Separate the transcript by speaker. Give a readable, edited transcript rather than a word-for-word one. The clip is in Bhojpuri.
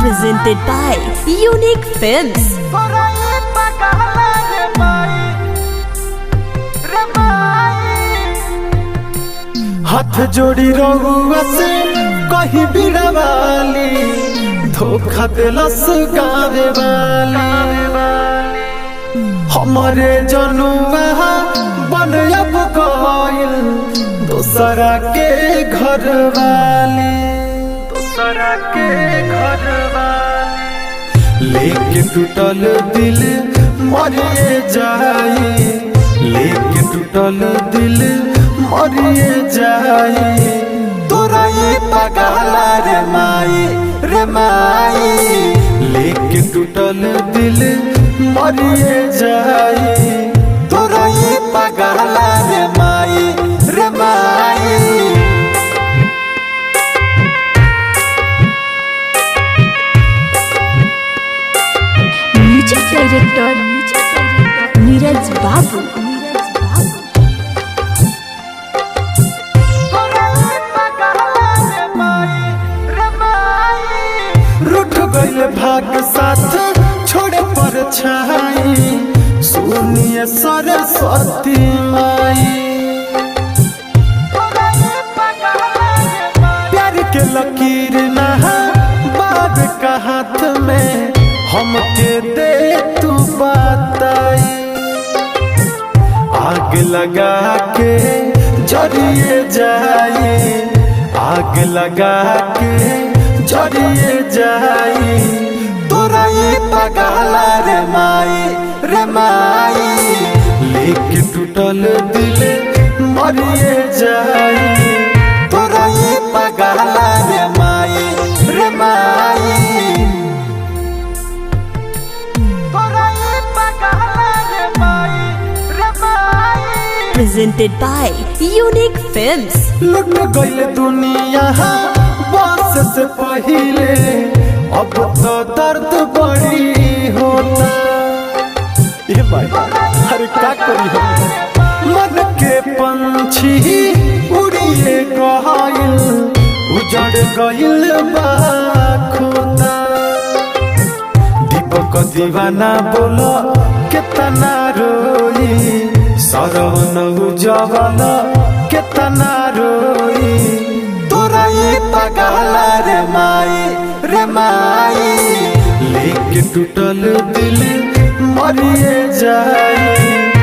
Speaker 1: Presented by Unique Films.
Speaker 2: हाथ जोड़ी रहुआ से कहीं बिरवाली धोखा दिलस गावे वाली हमारे जनुआ बन अब गइल दूसरा के घर वाली लेके टूटल दिल मरिए जाई लेके टूटल दिल मरिए जाई तोरा ये पगला रे माई लेके टूटल दिल मरिए जाई तोरा ये पगला रे माई
Speaker 1: Music Director Neeraj Babu.
Speaker 2: रूठ गइल भाग साथ छोड़े पर छाई सुनिए सरस्वती माई प्यार के लकीर नहा बाद का हाथ में हम के दे तू बताई आग लगा के जरिए जाई आग लगा के जरिए जाई तोरा ये पगला रे माई लेके टूटल दिल मरिए जाई तोरा ये पगला रे माई
Speaker 1: Presented by Unique Films.
Speaker 2: लुट गइल दुनिया बस से पहिले अब तो दर्द बड़ी होता ये भाई अरे क्या करी हम मन के पंछी उड़िए गइल उजड़ गइल बा खोता दीपक दीवाना बोलो कितना रोई सरवन उजवल कितना रोई तोरा ये पगला रे माई लेके टूटल दिल मरिए जाई।